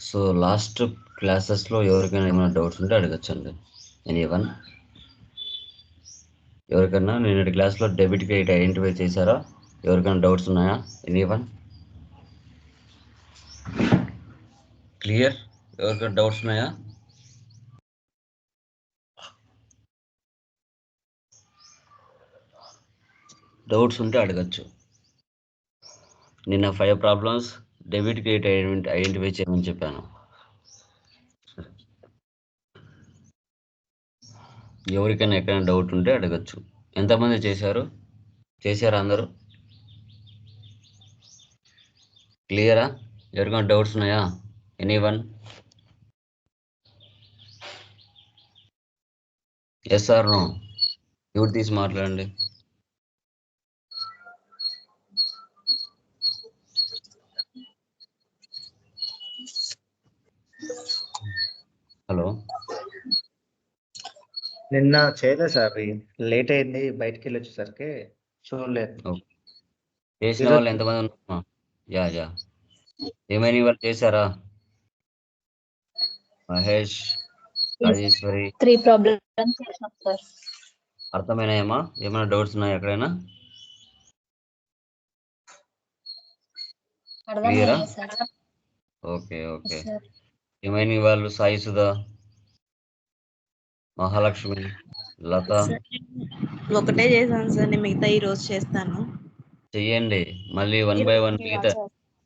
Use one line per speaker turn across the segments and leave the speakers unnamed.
So last క్లాసెస్లో ఎవరికైనా ఏమైనా డౌట్స్ ఉంటే అడగచ్చండి. ఎనీవన్? ఎవరికైనా నిన్నటి క్లాస్లో డెబిట్ క్రెడిట్ ఐడెంటిఫై చేశారా? ఎవరికైనా డౌట్స్ ఉన్నాయా? ఎనీవన్? క్లియర్? ఎవరికైనా డౌట్స్ ఉన్నాయా? డౌట్స్ ఉంటే అడగచ్చు. నిన్న 5 ప్రాబ్లమ్స్ డెబిట్ క్రెడిట్ ఐడెంటిఫై చేయమని చెప్పాను. ఎవరికైనా ఎక్కడైనా డౌట్ ఉంటే అడగచ్చు. ఎంతమంది చేశారు? చేశారా అందరూ? క్లియరా? ఎవరికైనా డౌట్స్ ఉన్నాయా? ఎనీవన్? Yes or no? ఎవరు తీసి మాట్లాడండి. హలో,
నిన్న చేయలేదు సార్, లేట్ అయింది, బయటికి వెళ్ళి వచ్చేసరికి చూడలేదు.
చేసిన వాళ్ళు ఎంతమంది ఉన్నారు? యా ఏమైనా వాళ్ళు చేశారా? మహేష్, రాజేశ్వరి,
3 ప్రాబ్లమ్స్ చేసాం సార్.
అర్థమైనాయేమా? ఏమైనా డౌట్స్ ఉన్నాయా ఎక్కడైనా? క్లియరా?
అర్థమయ్యాయి సార్.
ఓకే.
సార్
ఏమైనా వాళ్ళు సాయి సుధా, మహాలక్ష్మి, లత
ఒకటే చేశాను సార్, నేను మిగతా ఈ రోజు చేస్తాను.
చెయ్యండి. మళ్ళీ 1 by 1 మిగతా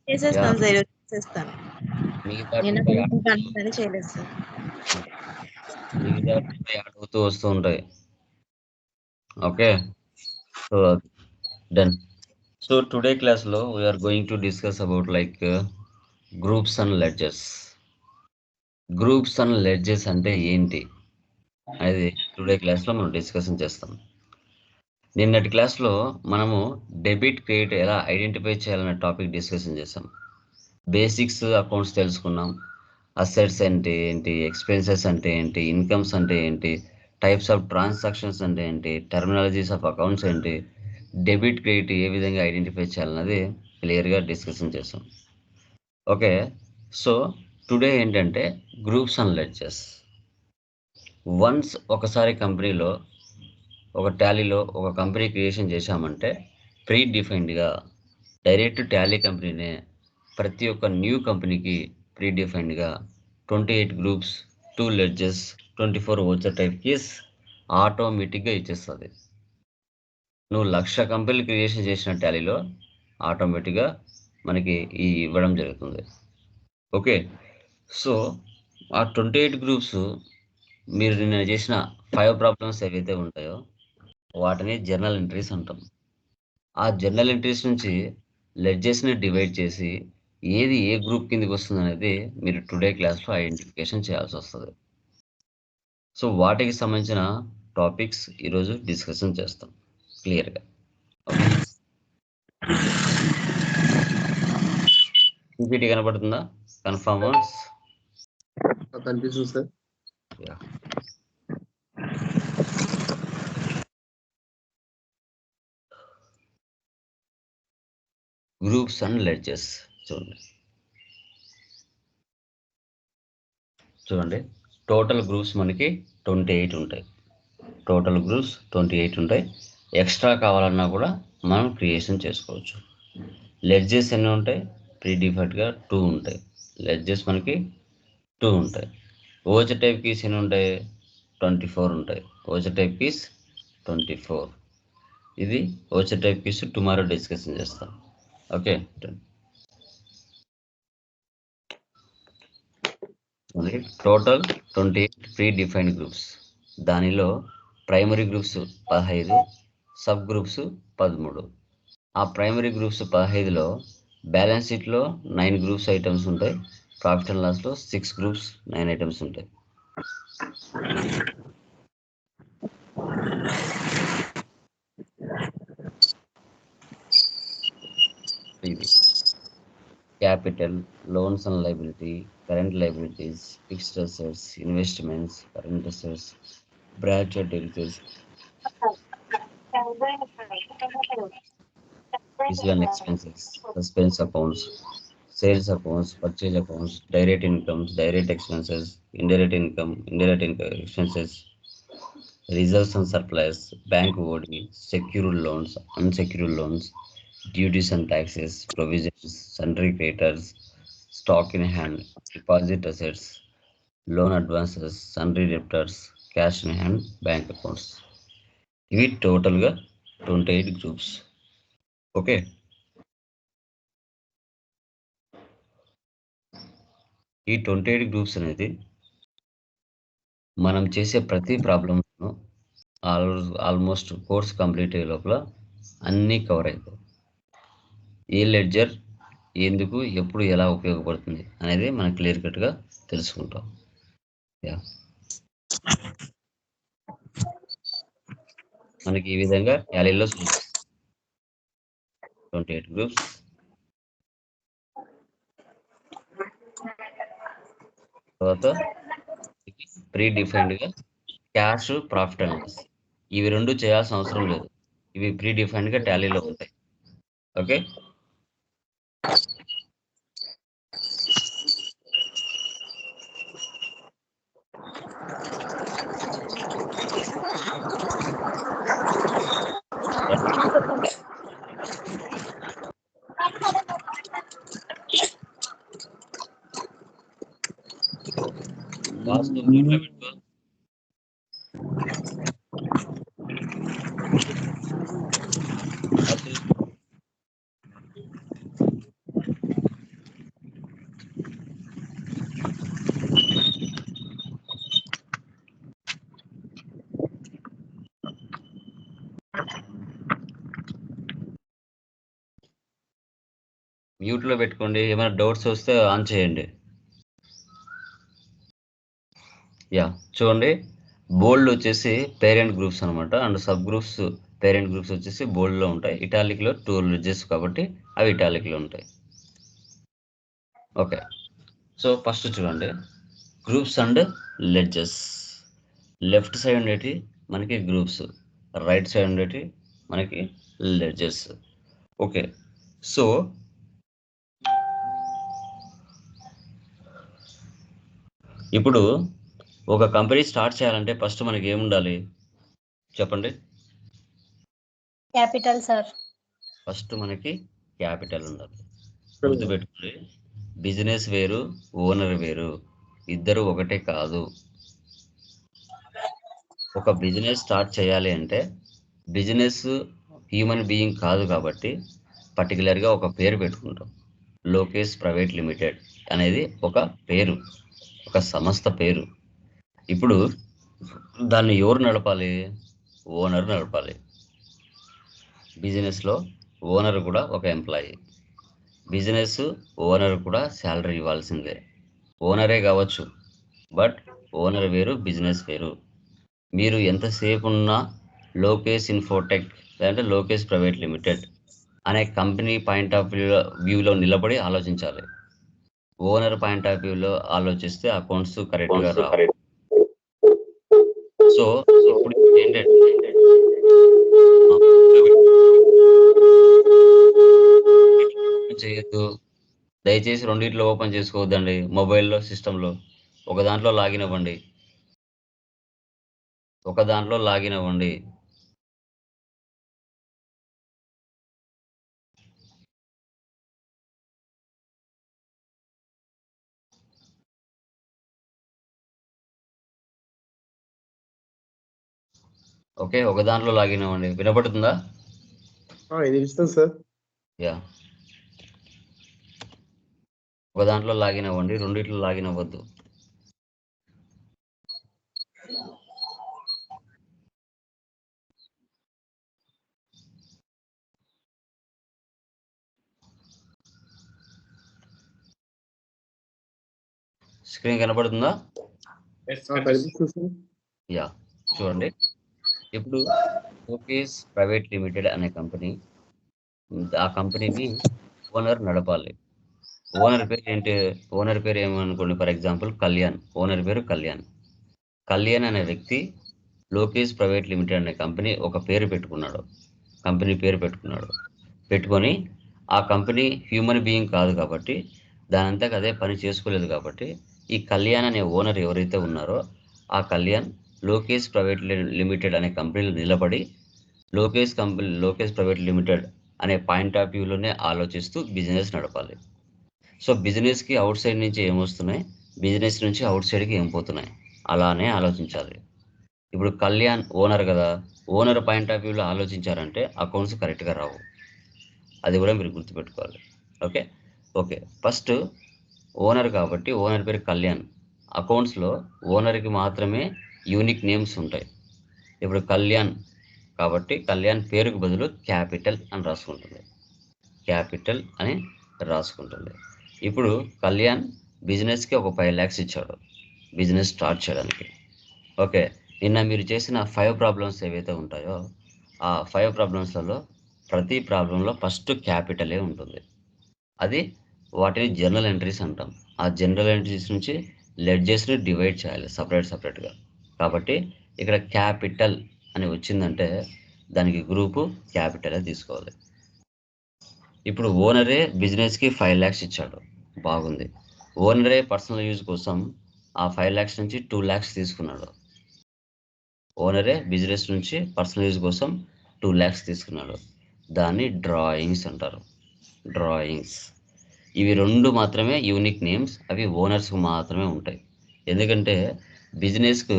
చేసేస్తాను సార్, ఈరోజు చేసేస్తాను.
మిగతా
నేను
యాడ్
చేయలేదు సార్.
యాడ్ అవుతూ వస్తూ ఉంటాయి. Okay, so done. So today క్లాస్లో we are going to discuss about like groups and ledgers. Groups and ledgers అంటే ఏంటి అనేది టుడే క్లాస్లో మనం డిస్కషన్ చేస్తాం. నిన్నటి క్లాస్లో మనము డెబిట్ క్రెడిట్ ఎలా ఐడెంటిఫై చేయాలనే టాపిక్ డిస్కషన్ చేసాం. బేసిక్స్ అకౌంట్స్ తెలుసుకున్నాం. అసెట్స్ అంటే ఏంటి, ఎక్స్పెన్సెస్ అంటే ఏంటి, ఇన్కమ్స్ అంటే ఏంటి, టైప్స్ ఆఫ్ ట్రాన్సాక్షన్స్ అంటే ఏంటి, టర్మినాలజీస్ ఆఫ్ అకౌంట్స్ ఏంటి, డెబిట్ క్రెడిట్ ఏ విధంగా ఐడెంటిఫై చేయాలన్నది క్లియర్గా డిస్కషన్ చేసాం. ఓకే, సో టుడే ఏంటంటే గ్రూప్స్ అండ్ లెడ్జెస్. వన్స్ ఒకసారి కంపెనీలో ఒక టాలీలో ఒక కంపెనీ క్రియేషన్ చేశామంటే ప్రీ డిఫైన్డ్గా డైరెక్ట్ టాలీ కంపెనీనే ప్రతి ఒక్క న్యూ కంపెనీకి ప్రీ డిఫైన్డ్గా 28 groups, 2 ledgers, 24 voucher type keys ఆటోమేటిక్గా ఇచ్చేస్తుంది. నువ్వు 1,00,000 కంపెనీలు క్రియేషన్ చేసిన టాలీలో ఆటోమేటిక్గా మనకి ఈ ఇవ్వడం జరుగుతుంది. ఓకే, సో ఆ 28 గ్రూప్స్ మీరు నిన్న చేసిన 5 ప్రాబ్లమ్స్ ఏవైతే ఉంటాయో వాటిని జర్నల్ ఎంట్రీస్ అంటాం. ఆ జర్నల్ ఎంట్రీస్ నుంచి లెడ్జెస్ని డివైడ్ చేసి ఏది ఏ గ్రూప్ కిందకి వస్తుంది అనేది మీరు టుడే క్లాస్లో ఐడెంటిఫికేషన్ చేయాల్సి వస్తుంది. సో వాటికి సంబంధించిన టాపిక్స్ ఈరోజు డిస్కషన్ చేస్తాం క్లియర్గా. పీపీటీ కనపడుతుందా? కన్ఫర్మ్
కనిపిస్తుంది సార్.
గ్రూప్స్ అండ్ లెడ్జెస్ చూడండి. టోటల్ గ్రూప్స్ మనకి 28 ఉంటాయి. టోటల్ గ్రూప్స్ 28 ఉంటాయి. ఎక్స్ట్రా కావాలన్నా కూడా మనం క్రియేషన్ చేసుకోవచ్చు. లెడ్జెస్ ఎన్ని ఉంటాయి? ప్రీ డిఫాల్ట్గా 2 ఉంటాయి. లెడ్జెస్ మనకి 2 ఉంటాయి. ఓచర్ టైప్ కీస్ ఎన్ని ఉంటాయి? 24 ఉంటాయి. Voucher type keys 24. ఇది voucher type keys tomorrow discussion చేస్తాం. Okay, total 28 predefined groups. దానిలో ప్రైమరీ గ్రూప్స్ 15, సబ్ గ్రూప్స్ 13. ఆ ప్రైమరీ గ్రూప్స్ 15లో బ్యాలెన్స్ షీట్లో 9 గ్రూప్స్ ఐటమ్స్ ఉంటాయి. ప్రాఫిట్ అండ్ లాస్లో 6 గ్రూప్స్ 9 ఐటమ్స్ ఉంటాయి. ఇది capital, loans and liability, current liabilities, fixed assets, investments, current assets, branch debtors, ఫీజులు and expenses, suspense accounts, sales accounts, purchase accounts, direct incomes, direct expenses, indirect income, indirect expenses, reserves and surplus, bank OD, secured loans, unsecured loans, duties and taxes, provisions, sundry creditors, stock in hand, deposit assets, loan advances, sundry debtors, cash in hand, bank accounts. ఇవి టోటల్గా 28 groups. Okay, ఈ 28 groups అనేది మనం చేసే ప్రతి ప్రాబ్లమ్ను almost course complete అయ్యే లోపల అన్నీ కవర్ అవుతాయి. ఏ లెడ్జర్ ఎందుకు ఎప్పుడు ఎలా ఉపయోగపడుతుంది అనేది మనం క్లియర్ కట్గా తెలుసుకుంటాం. మనకి ఈ విధంగా టాలీలో 28 గ్రూప్స్. తర్వాత ప్రీ డిఫైన్డ్గా క్యాష్, ప్రాఫిట్ అండ్ లాస్, ఇవి రెండు చేయాల్సిన అవసరం లేదు. ఇవి ప్రీ డిఫైన్డ్గా టాలీలో ఉంటాయి. ఓకే, వాస్తు మ్యూట్లో పెట్టుకో. మ్యూట్లో పెట్టుకోండి. ఏమైనా డౌట్స్ వస్తే ఆన్ చేయండి. చూడండి, బోల్డ్ వచ్చేసి పేరెంట్ గ్రూప్స్ అనమాట, and sub groups parent groups వచ్చేసి బోల్డ్లో ఉంటాయి. ఇటాలిక్లో 2 లెడ్జెస్ కాబట్టి అవి ఇటాలిక్లో ఉంటాయి. ఓకే, సో ఫస్ట్ చూడండి, groups and ledges. Left side ఉండేటి మనకి గ్రూప్స్, రైట్ సైడ్ ఉండేటి మనకి లెడ్జెస్. ఓకే, సో ఇప్పుడు ఒక కంపెనీ స్టార్ట్ చేయాలంటే ఫస్ట్ మనకి ఏముండాలి చెప్పండి?
Capital sir.
ఫస్ట్ మనకి క్యాపిటల్ ఉండాలి. గుర్తుపెట్టుకోండి, బిజినెస్ వేరు, ఓనర్ వేరు, ఇద్దరు ఒకటే కాదు. ఒక బిజినెస్ స్టార్ట్ చేయాలి అంటే బిజినెస్ హ్యూమన్ బీయింగ్ కాదు కాబట్టి పర్టికులర్గా ఒక పేరు పెట్టుకుంటాం. లోకేష్ ప్రైవేట్ లిమిటెడ్ అనేది ఒక పేరు, ఒక సంస్థ పేరు. ఇప్పుడు దాన్ని ఎవరు నడపాలి? ఓనర్ నడపాలి. బిజినెస్లో ఓనర్ కూడా ఒక ఎంప్లాయీ. బిజినెస్ ఓనర్ కూడా శాలరీ ఇవ్వాల్సిందే. ఓనరే కావచ్చు, బట్ ఓనర్ వేరు, బిజినెస్ వేరు. మీరు ఎంతసేపు ఉన్నా లోకేష్ ఇన్ఫోటెక్ లేదంటే లోకేష్ ప్రైవేట్ లిమిటెడ్ అనే కంపెనీ పాయింట్ ఆఫ్ వ్యూలో నిలబడి ఆలోచించాలి. ఓనర్ పాయింట్ ఆఫ్ వ్యూలో ఆలోచిస్తే అకౌంట్స్ కరెక్ట్గా రావు. సో ఇప్పుడు ఏంటంటే చేయొద్దు, దయచేసి రెండిట్లో ఓపెన్ చేసుకోవద్దండి. మొబైల్లో, సిస్టంలో ఒక దాంట్లో లాగిన్ అవ్వండి. ఓకే, ఒక దాంట్లో లాగిన్ అవ్వండి. వినపడుతుందా?
ఇది ఇస్తాను సార్.
ఒక దాంట్లో లాగిన్ అవ్వండి, రెండిట్లో లాగిన్ అవ్వద్దు. స్క్రీన్ కనపడుతుందా? చూడండి, ఇప్పుడు లోకేష్ ప్రైవేట్ లిమిటెడ్ అనే కంపెనీ, ఆ కంపెనీని ఓనర్ నడపాలి. ఓనర్ పేరు ఏంటి? ఓనర్ పేరు ఏమనుకోండి, ఫర్ ఎగ్జాంపుల్ కళ్యాణ్. ఓనర్ పేరు కళ్యాణ్. కళ్యాణ్ అనే వ్యక్తి లోకేష్ ప్రైవేట్ లిమిటెడ్ అనే కంపెనీ ఒక పేరు పెట్టుకున్నాడు, కంపెనీ పేరు పెట్టుకున్నాడు. పెట్టుకొని ఆ కంపెనీ హ్యూమన్ బీయింగ్ కాదు కాబట్టి దానంతకు అదే పని చేసుకోలేదు కాబట్టి ఈ కళ్యాణ్ అనే ఓనర్ ఎవరైతే ఉన్నారో ఆ కళ్యాణ్ లోకేష్ ప్రైవేట్ లిమిటెడ్ అనే కంపెనీలో నిలబడి లోకేష్ ప్రైవేట్ లిమిటెడ్ అనే పాయింట్ ఆఫ్ వ్యూలోనే ఆలోచిస్తూ బిజినెస్ నడపాలి. సో బిజినెస్కి అవుట్ సైడ్ నుంచి ఏమొస్తున్నాయి, బిజినెస్ నుంచి అవుట్ సైడ్కి ఏం పోతున్నాయి, అలానే ఆలోచించాలి. ఇప్పుడు కళ్యాణ్ ఓనర్ కదా, ఓనర్ పాయింట్ ఆఫ్ వ్యూలో ఆలోచించారంటే అకౌంట్స్ కరెక్ట్గా రావు. అది కూడా మీరు గుర్తుపెట్టుకోవాలి. ఓకే ఓకే ఫస్ట్ ఓనర్ కాబట్టి ఓనర్ పేరు కళ్యాణ్. అకౌంట్స్లో ఓనర్కి మాత్రమే యూనిక్ నేమ్స్ ఉంటాయి. ఇప్పుడు కళ్యాణ్ కాబట్టి కళ్యాణ్ పేరుకు బదులు క్యాపిటల్ అని రాసుకుంటుంది. క్యాపిటల్ అని రాసుకుంటుంది. ఇప్పుడు కళ్యాణ్ బిజినెస్కి ఒక 5 lakhs ఇచ్చాడు బిజినెస్ స్టార్ట్ చేయడానికి. ఓకే నిన్న మీరు చేసిన 5 ప్రాబ్లమ్స్ ఏవైతే ఉంటాయో ఆ 5 ప్రాబ్లమ్స్లలో ప్రతి ప్రాబ్లంలో ఫస్ట్ క్యాపిటలే ఉంటుంది. అది వాటిని జర్నల్ ఎంట్రీస్ అంటాం. ఆ జనరల్ ఎంట్రీస్ నుంచి లెడ్జెస్ని డివైడ్ చేయాలి సపరేట్గా. కాబట్టి ఇక్కడ క్యాపిటల్ అని వచ్చిందంటే దానికి గ్రూపు క్యాపిటలే తీసుకోవాలి. ఇప్పుడు ఓనరే బిజినెస్కి 5 lakhs ఇచ్చాడు, బాగుంది. ఓనరే పర్సనల్ యూజ్ కోసం ఆ 5 lakhs నుంచి 2 lakhs తీసుకున్నాడు. ఓనరే బిజినెస్ నుంచి పర్సనల్ యూజ్ కోసం 2 lakhs తీసుకున్నాడు. దాన్ని డ్రాయింగ్స్ అంటారు. డ్రాయింగ్స్ ఇవి 2 మాత్రమే యూనిక్ నేమ్స్, అవి ఓనర్స్కి మాత్రమే ఉంటాయి. ఎందుకంటే బిజినెస్కు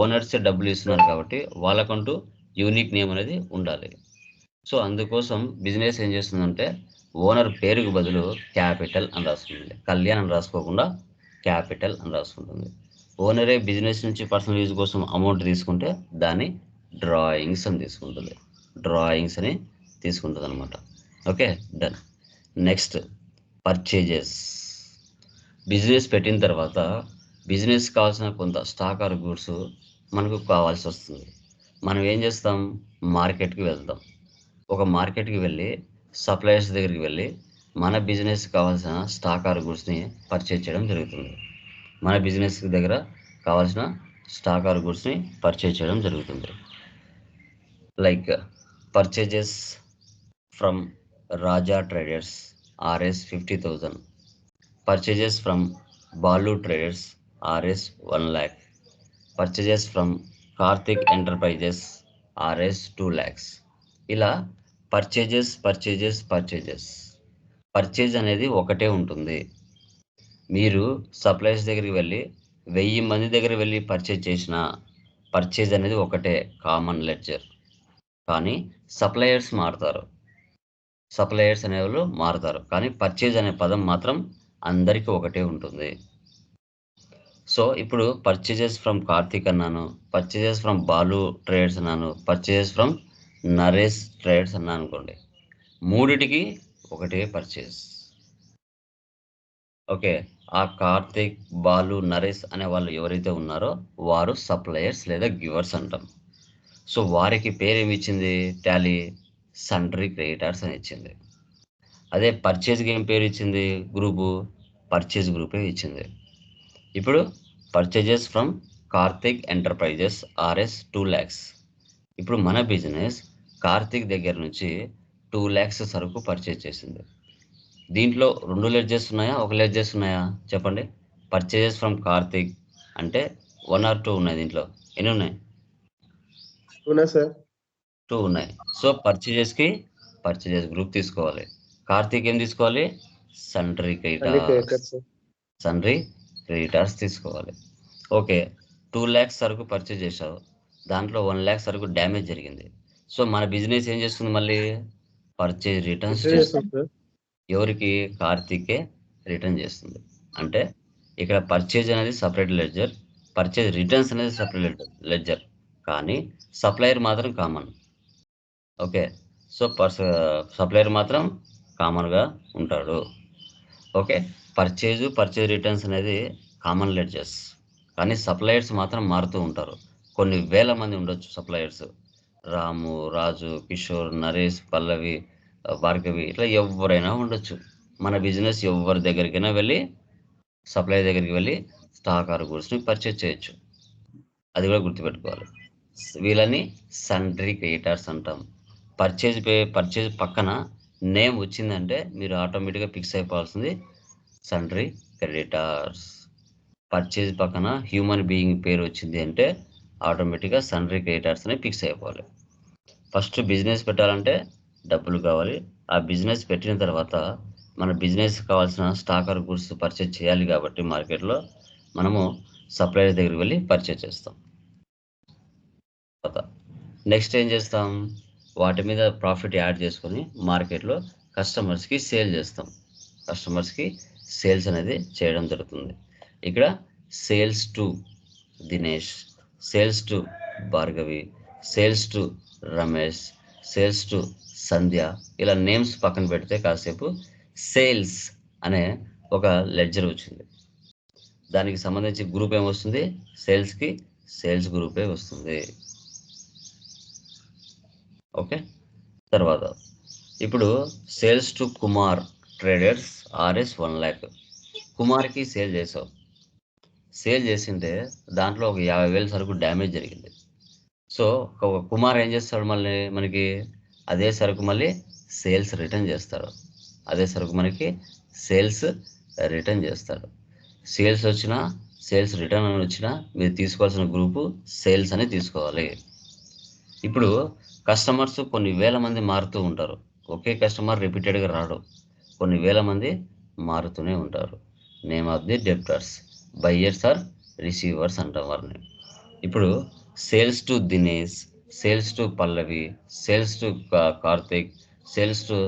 ఓనర్సే డబ్బులు ఇస్తున్నారు కాబట్టి వాళ్ళకంటూ యూనిక్ నేమ్ అనేది ఉండాలి. సో అందుకోసం బిజినెస్ ఏం చేస్తుందంటే ఓనర్ పేరుకు బదులు క్యాపిటల్ అని రాసుకుంటుంది. కళ్యాణ్ అని రాసుకోకుండా క్యాపిటల్ అని రాసుకుంటుంది. ఓనరే బిజినెస్ నుంచి పర్సనల్ యూజ్ కోసం అమౌంట్ తీసుకుంటే దాన్ని డ్రాయింగ్స్ అని తీసుకుంటుంది. డ్రాయింగ్స్ అని తీసుకుంటుంది అనమాట. Okay done. Next purchases. Business పెట్టిన తర్వాత బిజినెస్ కావాల్సిన కొంత స్టాక్ ఆర్ గూడ్స్ మనకు కావాల్సి వస్తుంది. మనం ఏం చేస్తాం, మార్కెట్కి వెళ్తాం. ఒక మార్కెట్కి వెళ్ళి సప్లయర్స్ దగ్గరికి వెళ్ళి మన బిజినెస్ కావాల్సిన స్టాక్ ఆర్ గూడ్స్ని పర్చేజ్ చేయడం జరుగుతుంది. మన బిజినెస్ దగ్గర కావాల్సిన స్టాక్ ఆర్ గూడ్స్ని పర్చేజ్ చేయడం జరుగుతుంది. Like purchases from Raja traders RS 50,000. Purchases from Balu traders RS 1 lakh. Purchases from Karthik enterprises RS 2 lakhs. ఇలా పర్చేజెస్ పర్చేజ్ అనేది ఒకటే ఉంటుంది. మీరు సప్లయర్స్ దగ్గరికి వెళ్ళి 1000 మంది దగ్గర వెళ్ళి పర్చేజ్ చేసిన పర్చేజ్ అనేది ఒకటే కామన్ లెడ్జర్. కానీ సప్లయర్స్ అనేవాళ్ళు మారుతారు, కానీ పర్చేజ్ అనే పదం మాత్రం అందరికీ ఒకటే ఉంటుంది. సో ఇప్పుడు పర్చేజెస్ ఫ్రమ్ కార్తిక్ అన్నాను, పర్చేజెస్ ఫ్రమ్ బాలు ట్రేడర్స్ అన్నాను, పర్చేజెస్ ఫ్రమ్ నరేష్ ట్రేడర్స్ అన్నాను అనుకోండి, మూడిటికి ఒకటే పర్చేజ్. ఓకే ఆ కార్తిక్, బాలు, నరేష్ అనే వాళ్ళు ఎవరైతే ఉన్నారో వారు సప్లయర్స్ లేదా గివర్స్ అంటాం. సో వారికి పేరేమి ఇచ్చింది టాలీ, సండ్రీ క్రెడిటార్స్ అని ఇచ్చింది. అదే పర్చేజ్కి ఏం పేరు ఇచ్చింది, గ్రూపు పర్చేజ్ గ్రూపే ఇచ్చింది. ఇప్పుడు purchases from Karthik enterprises RS 2 lakhs. ఇప్పుడు మన బిజినెస్ కార్తిక్ దగ్గర నుంచి 2 lakhs సరుకు పర్చేజ్ చేసింది. దీంట్లో 2 లెడ్జెస్ ఉన్నాయా, ఒక లెడ్జెస్ ఉన్నాయా చెప్పండి. పర్చేజెస్ ఫ్రమ్ కార్తిక్ అంటే 1 or 2 ఉన్నాయి. దీంట్లో ఎన్ని ఉన్నాయి,
అవునా సార్?
2 ఉన్నాయి. సో పర్చేజెస్ గ్రూప్ తీసుకోవాలి. కార్తిక్ ఏం తీసుకోవాలి, సండ్రీ క్రెడిటార్స్ తీసుకోవాలి. ఓకే 2 lakhs సరుకు పర్చేజ్ చేశావు, దాంట్లో 1 lakh సరుకు డ్యామేజ్ జరిగింది. సో మన బిజినెస్ ఏం చేస్తుంది, మళ్ళీ పర్చేజ్ రిటర్న్స్ చేస్తుంది. ఎవరికి, కార్తికే రిటర్న్ చేస్తుంది. అంటే ఇక్కడ పర్చేజ్ అనేది సపరేట్ లెడ్జర్, పర్చేజ్ రిటర్న్స్ అనేది సపరేట్ లెడ్జర్, కానీ సప్లయర్ మాత్రం కామన్. ఓకే సో సప్లయర్ మాత్రం కామన్గా ఉంటాడు. ఓకే పర్చేజ్ రిటర్న్స్ అనేది కామన్ లెడ్జర్స్, కానీ సప్లయర్స్ మాత్రం మారుతూ ఉంటారు. కొన్ని వేల మంది ఉండొచ్చు సప్లయర్స్, రాము, రాజు, కిషోర్, నరేష్, పల్లవి, భార్గవి, ఇట్లా ఎవరైనా ఉండొచ్చు. మన బిజినెస్ ఎవరి దగ్గరికైనా వెళ్ళి సప్లయర్ దగ్గరికి వెళ్ళి స్టాక్ ఆర్ గూడ్స్ని పర్చేజ్ చేయొచ్చు. అది కూడా గుర్తుపెట్టుకోవాలి. వీళ్ళని సండ్రీ క్రెడిటార్స్ అంటాం. పర్చేజ్ పక్కన నేమ్ వచ్చిందంటే మీరు ఆటోమేటిక్గా ఫిక్స్ అయిపోవాల్సింది సన్రీ క్రెడిటార్స్. పర్చేజ్ పక్కన హ్యూమన్ బీయింగ్ పేరు వచ్చింది అంటే ఆటోమేటిక్గా సన్రీ క్రెడిటార్స్ అని ఫిక్స్ అయిపోవాలి. ఫస్ట్ బిజినెస్ పెట్టాలంటే డబ్బులు కావాలి. ఆ బిజినెస్ పెట్టిన తర్వాత మన బిజినెస్ కావాల్సిన స్టాక్ ఆర్ గుడ్స్ పర్చేజ్ చేయాలి కాబట్టి మార్కెట్లో మనము సప్లయర్ దగ్గరికి వెళ్ళి పర్చేజ్ చేస్తాం. నెక్స్ట్ ఏం చేస్తాం, వాటి మీద ప్రాఫిట్ యాడ్ చేసుకొని మార్కెట్లో కస్టమర్స్కి సేల్ చేస్తాం. కస్టమర్స్కి సేల్స్ అనేది చేయడం జరుగుతుంది. ఇక్కడ sales to Dinesh, sales to Bhargavi, sales to Ramesh, sales to Sandhya, ఇలా నేమ్స్ పక్కన పెడితే కాసేపు సేల్స్ అనే ఒక లెడ్జర్ వచ్చింది. దానికి సంబంధించి గ్రూప్ ఏమొస్తుంది, సేల్స్కి సేల్స్ గ్రూపే వస్తుంది. ఓకే, తర్వాత ఇప్పుడు sales to Kumar traders RS 1 lakh. కుమార్కి సేల్ చేసావు. సేల్ చేసింటే దాంట్లో ఒక 50,000 సరుకు డ్యామేజ్ జరిగింది. సో కుమార్ ఏం చేస్తాడు, మళ్ళీ మనకి అదే సరుకు మళ్ళీ సేల్స్ రిటర్న్ చేస్తాడు. అదే సరుకు మనకి సేల్స్ రిటర్న్ చేస్తాడు. సేల్స్ వచ్చినా సేల్స్ రిటర్న్ అని వచ్చినా మీరు తీసుకోవాల్సిన గ్రూపు సేల్స్ అని తీసుకోవాలి. ఇప్పుడు కస్టమర్స్ కొన్ని వేల మంది మారుతూ ఉంటారు. ఒకే కస్టమర్ రిపీటెడ్గా రాడు, కొన్ని వేల మంది మారుతూనే ఉంటారు. Name of the debtors buyers or receivers అంటాం వారిని. ఇప్పుడు sales to Dinesh, sales to Pallavi, sales to Karthik, sales to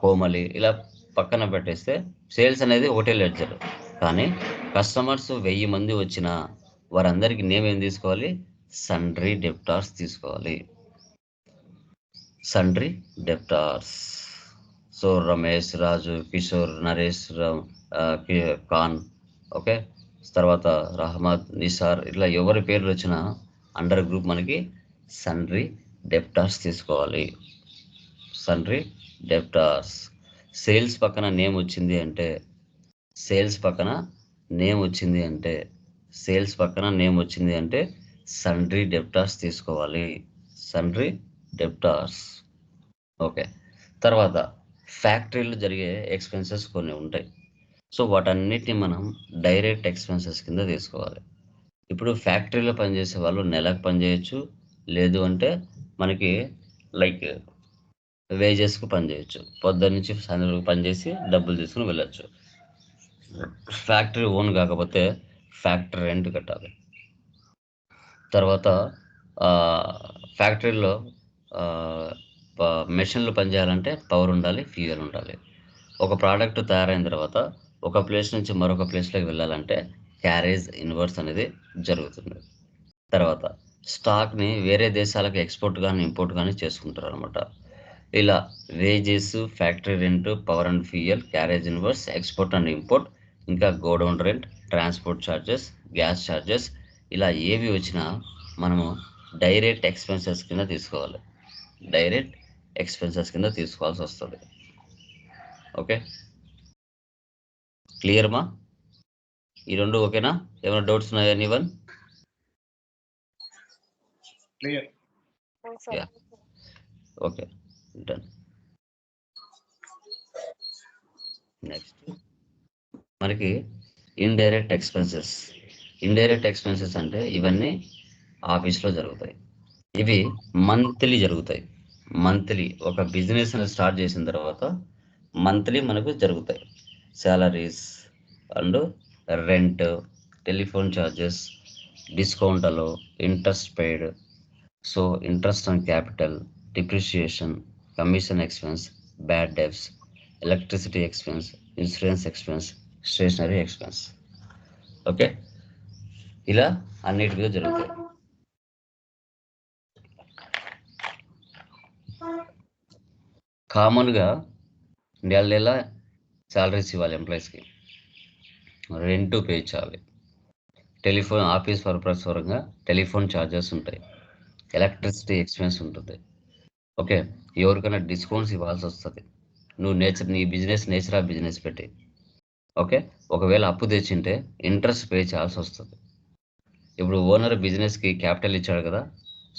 Komali, ఇలా పక్కన పెట్టేస్తే సేల్స్ అనేది ఒకటే లెడ్జర్. కానీ కస్టమర్స్ 1000 మంది వచ్చినా వారందరికీ నేమ్ ఏం తీసుకోవాలి, సన్రీ డెప్టార్స్ తీసుకోవాలి. సన్రీ డెప్టార్స్. సో రమేష్, రాజు, కిషోర్, నరేష్, ఖాన్, ఓకే, తర్వాత రహమద్, నిసార్, ఇట్లా ఎవరి పేర్లు వచ్చినా అండర్ గ్రూప్ మనకి సన్రీ డెప్టార్స్ తీసుకోవాలి. సన్రీ డెప్టార్స్. సేల్స్ పక్కన నేమ్ వచ్చింది అంటే, సేల్స్ పక్కన నేమ్ వచ్చింది అంటే, సేల్స్ పక్కన నేమ్ వచ్చింది అంటే సన్రీ డెప్టార్స్ తీసుకోవాలి. సన్రీ డెప్టార్స్. ఓకే, తర్వాత ఫ్యాక్టరీలో జరిగే ఎక్స్పెన్సెస్ కొన్ని ఉంటాయి. సో వాటన్నిటిని మనం డైరెక్ట్ ఎక్స్పెన్సెస్ కింద తీసుకోవాలి. ఇప్పుడు ఫ్యాక్టరీలో పనిచేసే వాళ్ళు నెలకు పనిచేయచ్చు, లేదు అంటే మనకి లైక్ వేజెస్కు పనిచేయచ్చు. పొద్దున్న నుంచి సాయంత్రం పనిచేసి డబ్బులు తీసుకుని వెళ్ళచ్చు. ఫ్యాక్టరీ ఓన్ కాకపోతే ఫ్యాక్టరీ రెంట్ కట్టాలి. తర్వాత ఫ్యాక్టరీలో మెషిన్లు పనిచేయాలంటే పవర్ ఉండాలి, ఫ్యూయల్ ఉండాలి. ఒక ప్రోడక్ట్ తయారైన తర్వాత ఒక ప్లేస్ నుంచి మరొక ప్లేస్లోకి వెళ్ళాలంటే క్యారేజ్ ఇన్వర్స్ అనేది జరుగుతుంది. తర్వాత స్టాక్ని వేరే దేశాలకు ఎక్స్పోర్ట్ కానీ ఇంపోర్ట్ కానీ చేసుకుంటారు అనమాట. ఇలా wages, factory rent, power and fuel, carriage inwards, export and import, ఇంకా godown rent, transport charges, gas charges, ఇలా ఏవి వచ్చినా మనము డైరెక్ట్ ఎక్స్పెన్సెస్ కింద తీసుకోవాలి. డైరెక్ట్ ఎక్స్పెన్సెస్ కింద తీసుకోవాల్సి వస్తుంది. ఓకే, క్లియర్ మా? ఈ రెండు ఓకేనా? ఏమైనా డౌట్స్ ఉన్నాయా anyone?
Clear.
Yeah, okay, done. Next మనకి ఇండైరెక్ట్ ఎక్స్పెన్సెస్. ఇండైరెక్ట్ ఎక్స్పెన్సెస్ అంటే ఇవన్నీ ఆఫీస్లో జరుగుతాయి. ఇవి మంత్లీ జరుగుతాయి. మంత్లీ ఒక బిజినెస్ స్టార్ట్ చేసిన తర్వాత మంత్లీ మనకు జరుగుతాయి. Salaries and rent, telephone charges, discount allowed, interest paid, so interest on capital, depreciation, commission expense, bad debts, electricity expense, insurance expense, stationery expense. Okay, ఇలా అన్నిటి మీద జరుగుతాయి. కామన్గా నెల నెల శాలరీస్ ఇవ్వాలి ఎంప్లాయీస్కి, రెంట్ పే చేయాలి, టెలిఫోన్ ఆఫీస్ పర్పస్ పరంగా టెలిఫోన్ ఛార్జెస్ ఉంటాయి, ఎలక్ట్రిసిటీ ఎక్స్పెన్స్ ఉంటుంది. ఓకే, ఎవరికైనా డిస్కౌంట్స్ ఇవ్వాల్సి వస్తుంది. నువ్వు నీ బిజినెస్ నేచర్ ఆఫ్ బిజినెస్ పెట్టి, ఓకే, ఒకవేళ అప్పు తెచ్చింటే ఇంట్రెస్ట్ పే చేయాల్సి వస్తుంది. ఇప్పుడు ఓనర్ బిజినెస్కి క్యాపిటల్ ఇచ్చాడు కదా,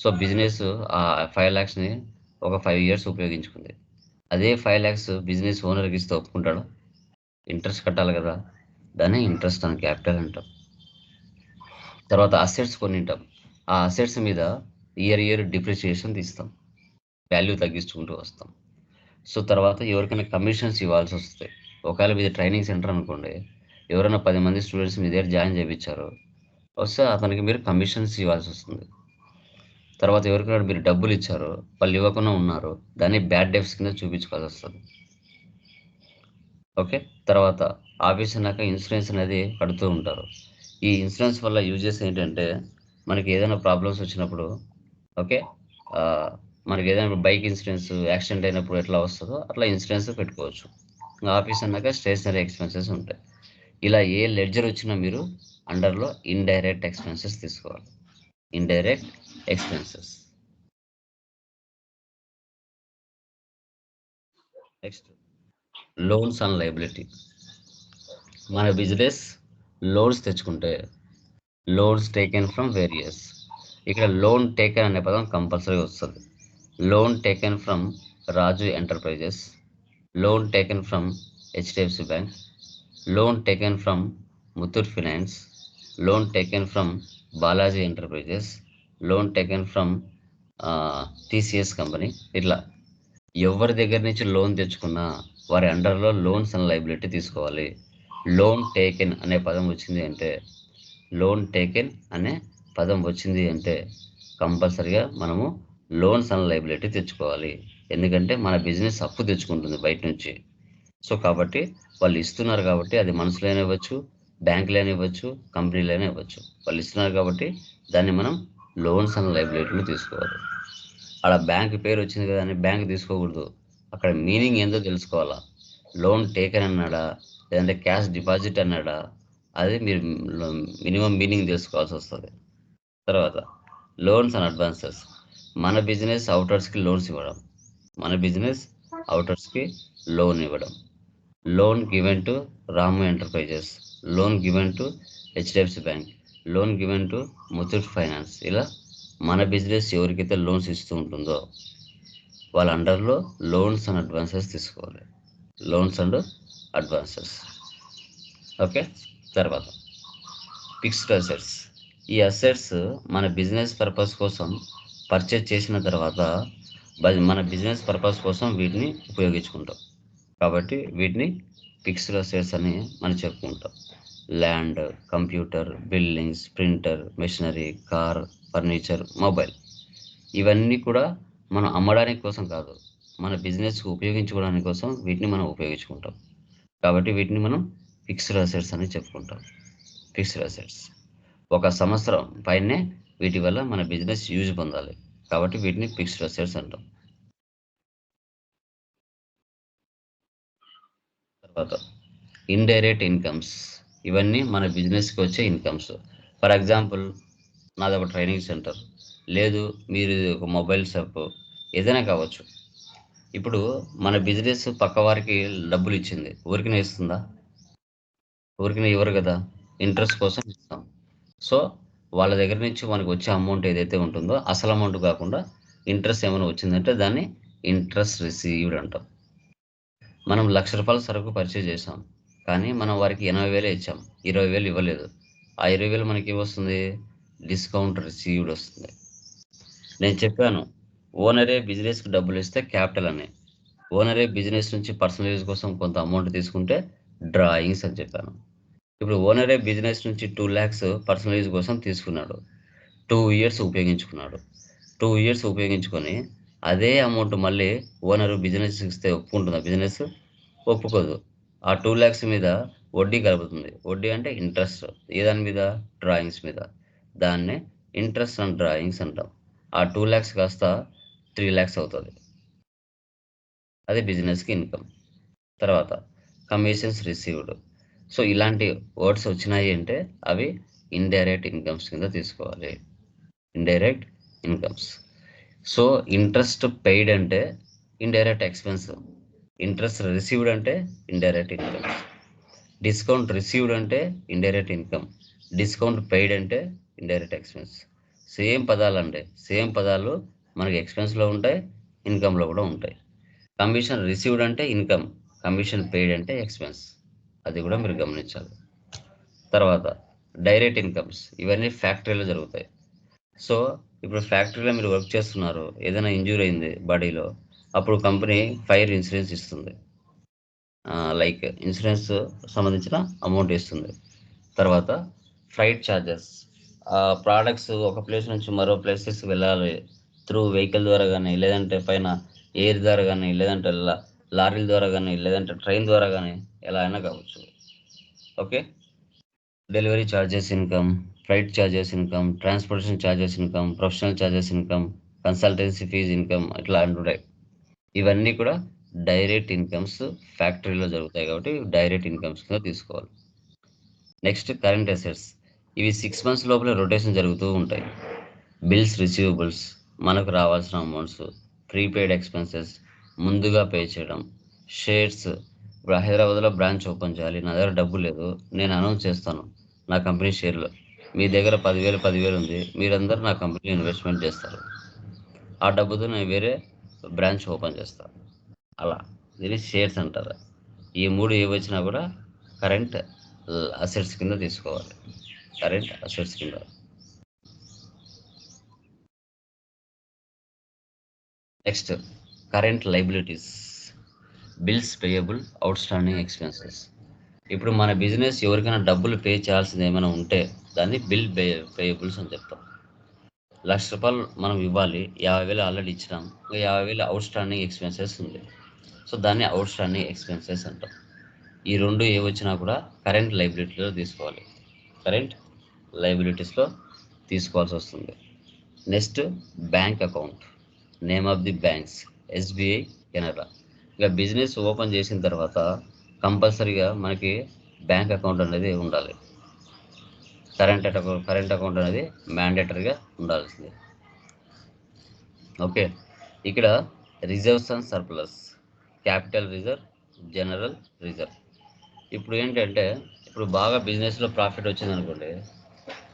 సో బిజినెస్ ఆ 5 lakhsని ఒక 5 years ఉపయోగించుకుంది. అదే 5 lakhs బిజినెస్ ఓనర్కి ఇస్తే ఒప్పుకుంటాడు? ఇంట్రెస్ట్ కట్టాలి కదా, దాన్ని ఇంట్రెస్ట్ ఆన్ క్యాపిటల్ అంటాం. తర్వాత అసెట్స్ కొన్ని ఉంటాం, ఆ అసెట్స్ మీద ఇయర్ డిప్రిసియేషన్ తీస్తాం, వాల్యూ తగ్గించుకుంటూ వస్తాం. సో తర్వాత ఎవరికైనా కమిషన్స్ ఇవ్వాల్సి వస్తాయి. ఒకవేళ మీది ట్రైనింగ్ సెంటర్ అనుకోండి, ఎవరైనా 10 మంది స్టూడెంట్స్ మీ దగ్గర జాయిన్ చేయించారు వస్తే అతనికి మీరు కమిషన్స్ ఇవ్వాల్సి వస్తుంది. తర్వాత ఎవరికైనా మీరు డబ్బులు ఇచ్చారు, వాళ్ళు ఇవ్వకుండా ఉన్నారు, దాన్ని బ్యాడ్ డెబ్ట్స్ కింద చూపించుకోవాల్సి వస్తుంది. ఓకే. తర్వాత ఆఫీస్ అన్నాక ఇన్సూరెన్స్ అనేది కడుతూ ఉంటారు. ఈ ఇన్సూరెన్స్ వల్ల యూజెస్ ఏంటంటే, మనకి ఏదైనా ప్రాబ్లమ్స్ వచ్చినప్పుడు, ఓకే, మనకి ఏదైనా బైక్ ఇన్సూరెన్స్ యాక్సిడెంట్ అయినప్పుడు ఎట్లా వస్తుందో అట్లా ఇన్సూరెన్స్ పెట్టుకోవచ్చు. ఇంకా ఆఫీస్ అన్నాక స్టేషనరీ ఎక్స్పెన్సెస్ ఉంటాయి. ఇలా ఏ లెడ్జర్ వచ్చినా మీరు అండర్లో ఇండైరెక్ట్ ఎక్స్పెన్సెస్ తీసుకోవాలి. Indirect expenses. Next loans and liability. మన బిజినెస్ లోన్స్ తెచ్చుకుంటే లోన్స్ టేకెన్ ఫ్రమ్ వేరియస్, ఇక్కడ లోన్ టేకెన్ అనే పదం కంపల్సరీ వస్తుంది. Loan taken from Raju enterprises, loan taken from HDFC bank, loan taken from Muthoot finance, loan taken from Balaji enterprises, loan taken from TCS company. ఇట్లా ఎవరి దగ్గర నుంచి loan తెచ్చుకున్నా వారి అండర్లో లోన్స్ అండ్ లయబిలిటీ తీసుకోవాలి. లోన్ టేకెన్ అనే పదం వచ్చింది అంటే, లోన్ టేకెన్ అనే పదం వచ్చింది అంటే కంపల్సరిగా మనము లోన్స్ అండ్ లయబిలిటీ తెచ్చుకోవాలి. ఎందుకంటే మన బిజినెస్ అప్పు తెచ్చుకుంటుంది బయట నుంచి. సో కాబట్టి వాళ్ళు ఇస్తున్నారు కాబట్టి, అది మనసులోనే ఇవ్వచ్చు, బ్యాంకులోనే ఇవ్వచ్చు, కంపెనీలోనే ఇవ్వచ్చు. వాళ్ళు ఇస్తున్నారు కాబట్టి దాన్ని మనం లోన్స్ అండ్ లయబిలిటీలు తీసుకోవాలి. అక్కడ బ్యాంక్ పేరు వచ్చింది కదా అని బ్యాంక్ తీసుకోకూడదు. అక్కడ మీనింగ్ ఏందో తెలుసుకోవాలా. లోన్ టేకెన్ అన్నాడా, లేదంటే క్యాష్ డిపాజిట్ అన్నాడా, అది మీరు మినిమం మీనింగ్ తెలుసుకోవాల్సి వస్తుంది. తర్వాత లోన్స్ అండ్ అడ్వాన్సెస్. మన బిజినెస్ అవుటర్స్కి లోన్స్ ఇవ్వడం, మన బిజినెస్ అవుటర్స్కి లోన్ ఇవ్వడం. Loan given to Ramu enterprises, loan given to HDFC bank, loan given to Muthoot finance. ఇలా మన బిజినెస్ ఎవరికైతే లోన్స్ ఇస్తూ ఉంటుందో వాళ్ళ అండర్లో లోన్స్ అండ్ అడ్వాన్సెస్ తీసుకోవాలి. Loans and advances. ఓకే. తర్వాత ఫిక్స్డ్ అసెట్స్. ఈ అసెట్స్ మన బిజినెస్ పర్పస్ కోసం పర్చేజ్ చేసిన తర్వాత మన బిజినెస్ పర్పస్ కోసం వీటిని ఉపయోగించుకుంటాం కాబట్టి వీటిని ఫిక్స్డ్ అసెట్స్ అని మనం చెప్పుకుంటాం. Land, computer, buildings, printer, machinery, car, furniture, mobile, ఇవన్నీ కూడా మనం అమ్మడానికి కోసం కాదు, మన బిజినెస్కి ఉపయోగించుకోవడానికి కోసం వీటిని మనం ఉపయోగించుకుంటాం కాబట్టి వీటిని మనం ఫిక్స్డ్ అసెట్స్ అని చెప్పుకుంటాం. ఫిక్స్డ్ అసెట్స్ ఒక సంవత్సరం పైనే వీటి వల్ల మన బిజినెస్ యూజ్ పొందాలి కాబట్టి వీటిని ఫిక్స్డ్ అసెట్స్ అంటాం. తర్వాత ఇండైరెక్ట్ ఇన్కమ్స్. ఇవన్నీ మన బిజినెస్కి వచ్చే ఇన్కమ్స్. ఫర్ ఎగ్జాంపుల్ నాది ఒక ట్రైనింగ్ సెంటర్, లేదు మీరు ఒక మొబైల్ షాప్, ఏదైనా కావచ్చు. ఇప్పుడు మన బిజినెస్ పక్క వారికి డబ్బులు ఇచ్చింది, ఊరికనే ఇస్తుందా? ఊరికనే ఇవ్వరు కదా, ఇంట్రెస్ట్ కోసం ఇస్తాం. సో వాళ్ళ దగ్గర నుంచి మనకు వచ్చే అమౌంట్ ఏదైతే ఉంటుందో అసలు అమౌంట్ కాకుండా ఇంట్రెస్ట్ ఏమైనా వచ్చిందంటే దాన్ని ఇంట్రెస్ట్ రిసీవ్డ్ అంటాం. మనం 1,00,000 రూపాయల సరుకు పర్చేజ్ చేసాం, కానీ మనం వారికి 80,000 ఇచ్చాం, 20,000 ఇవ్వలేదు. ఆ 20,000 మనకి ఏమొస్తుంది? డిస్కౌంట్ రిసీవ్డ్ వస్తుంది. నేను చెప్పాను ఓనరే బిజినెస్కి డబ్బులు ఇస్తే క్యాపిటల్ అని, ఓనరే బిజినెస్ నుంచి పర్సనల్ యూజ్ కోసం కొంత అమౌంట్ తీసుకుంటే డ్రాయింగ్స్ అని చెప్పాను. ఇప్పుడు ఓనరే బిజినెస్ నుంచి 2 lakhs పర్సనల్ యూజ్ కోసం తీసుకున్నాడు, 2 years ఉపయోగించుకున్నాడు. 2 years ఉపయోగించుకొని అదే అమౌంట్ మళ్ళీ ఓనరు బిజినెస్ ఇస్తే ఒప్పుకుంటుందా? బిజినెస్ ఒప్పుకోదు. ఆ 2 lakhs మీద వడ్డీ కలుపుతుంది. వడ్డీ అంటే ఇంట్రెస్ట్. ఏ దాని మీద? డ్రాయింగ్స్ మీద. దాన్నే ఇంట్రెస్ట్ అండ్ డ్రాయింగ్స్ అంటాం. ఆ 2 lakhs కాస్త 3 lakhs అవుతుంది. అది బిజినెస్కి ఇన్కమ్. తర్వాత కమిషన్స్ రిసీవ్డ్. సో ఇలాంటి వర్డ్స్ వచ్చినాయి అంటే అవి ఇండైరెక్ట్ ఇన్కమ్స్ కింద తీసుకోవాలి. Indirect incomes. So interest paid అంటే ఇండైరెక్ట్ ఎక్స్పెన్స్, ఇంట్రెస్ట్ రిసీవ్డ్ అంటే ఇండైరెక్ట్ ఇన్కమ్స్, డిస్కౌంట్ రిసీవ్డ్ అంటే ఇండైరెక్ట్ ఇన్కమ్, డిస్కౌంట్ పెయిడ్ అంటే ఇండైరెక్ట్ ఎక్స్పెన్స్. సేమ్ పదాలు అంటే సేమ్ పదాలు మనకి ఎక్స్పెన్స్లో ఉంటాయి, ఇన్కంలో కూడా ఉంటాయి. కమిషన్ రిసీవ్డ్ అంటే ఇన్కమ్, కమిషన్ పెయిడ్ అంటే ఎక్స్పెన్స్. అది కూడా మీరు గమనించాలి. తర్వాత డైరెక్ట్ ఇన్కమ్స్, ఇవన్నీ ఫ్యాక్టరీలో జరుగుతాయి. సో ఇప్పుడు ఫ్యాక్టరీలో మీరు వర్క్ చేస్తున్నారు, ఏదైనా ఇంజ్యూరీ అయింది బాడీలో, అప్పుడు కంపెనీ ఫైర్ ఇన్సూరెన్స్ ఇస్తుంది. లైక్ ఇన్సూరెన్స్ సంబంధించిన అమౌంట్ ఇస్తుంది. తర్వాత ఫ్లైట్ ఛార్జెస్, ప్రోడక్ట్స్ ఒక ప్లేస్ నుంచి మరో ప్లేసెస్ వెళ్ళాలి త్రూ వెహికల్ ద్వారా కానీ, లేదంటే పైన ఎయిర్ ద్వారా కానీ, లేదంటే లారీల ద్వారా కానీ, లేదంటే ట్రైన్ ద్వారా కానీ, ఎలా అయినా కావచ్చు. Okay, delivery charges income, freight charges income, transportation charges income, professional charges income, consultancy fees income, ఇట్లా అంటుంటాయి. ఇవన్నీ కూడా డైరెక్ట్ ఇన్కమ్స్ ఫ్యాక్టరీలో జరుగుతాయి కాబట్టి డైరెక్ట్ ఇన్కమ్స్ కింద తీసుకోవాలి. నెక్స్ట్ కరెంట్ అసెట్స్, ఇవి 6 months లోపల రొటేషన్ జరుగుతూ ఉంటాయి. బిల్స్ రిసీవబుల్స్, మనకు రావాల్సిన అమౌంట్స్, ప్రీపెయిడ్ ఎక్స్పెన్సెస్, ముందుగా పే చేయడం, షేర్స్. ఇప్పుడు హైదరాబాద్లో బ్రాంచ్ ఓపెన్ చేయాలి, నా దగ్గర డబ్బు లేదు, నేను అనౌన్స్ చేస్తాను నా కంపెనీ షేర్లో, మీ దగ్గర 10,000 ఉంది, మీరందరూ నా కంపెనీలో ఇన్వెస్ట్మెంట్ చేస్తారు, ఆ డబ్బుతో నేను వేరే బ్రాంచ్ ఓపెన్ చేస్తాను. అలా దీన్ని షేర్స్ అంటారు. ఈ 3 ఏవి వచ్చినా కూడా కరెంట్ అసెట్స్ కింద తీసుకోవాలి, కరెంట్ అసెట్స్ కింద. Next current liabilities, bills payable, out standing expenses. ఇప్పుడు మన బిజినెస్ ఎవరికైనా డబ్బులు పే చేయాల్సింది ఏమైనా ఉంటే దాన్ని బిల్ పేయబుల్స్ అని చెప్తాం. ₹1,00,000 మనం ఇవ్వాలి, 50,000 ఆల్రెడీ ఇచ్చినాం, ఇంకా 50,000 అవుట్ స్టాండింగ్ ఎక్స్పెన్సెస్ ఉంది, సో దాన్ని అవుట్ స్టాండింగ్ ఎక్స్పెన్సెస్ అంటాం. ఈ 2 ఏ వచ్చినా కూడా కరెంట్ లైబిలిటీలో తీసుకోవాలి, కరెంట్ లైబిలిటీస్లో తీసుకోవాల్సి వస్తుంది. Next bank account, name of the banks, SBI, Canara. ఇక బిజినెస్ ఓపెన్ చేసిన తర్వాత కంపల్సరీగా మనకి బ్యాంక్ అకౌంట్ అనేది ఉండాలి. కరెంట్ అకౌంట్ అనేది మ్యాండేటరీగా ఉండాల్సింది. ఓకే, ఇక్కడ reserves and surplus, capital reserve, general reserve. ఇప్పుడు ఏంటంటే, ఇప్పుడు బాగా బిజినెస్లో ప్రాఫిట్ వచ్చింది అనుకోండి,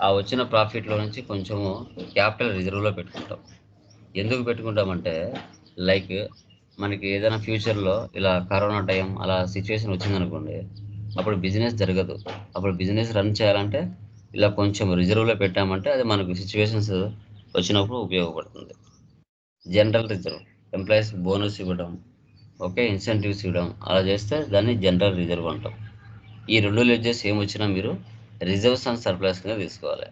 ఆ వచ్చిన ప్రాఫిట్లో నుంచి కొంచెము క్యాపిటల్ రిజర్వ్లో పెట్టుకుంటాం. ఎందుకు పెట్టుకుంటామంటే, లైక్ మనకి ఏదైనా ఫ్యూచర్లో ఇలా కరోనా టైం అలా సిచ్యువేషన్ వచ్చిందనుకోండి, అప్పుడు బిజినెస్ జరగదు, అప్పుడు బిజినెస్ రన్ చేయాలంటే ఇలా కొంచెం రిజర్వ్లో పెట్టామంటే అది మనకు సిచ్యువేషన్స్ వచ్చినప్పుడు ఉపయోగపడుతుంది. జనరల్ రిజర్వ్, ఎంప్లాయీస్ బోనస్ ఇవ్వడం, ఓకే, ఇన్సెంటివ్స్ ఇవ్వడం, అలా చేస్తే దాన్ని జనరల్ రిజర్వ్ అంటాం. ఈ 2 లెడ్జెస్ ఏం వచ్చినా మీరు రిజర్వ్స్ అండ్ సర్ప్లస్ కింద తీసుకోవాలి,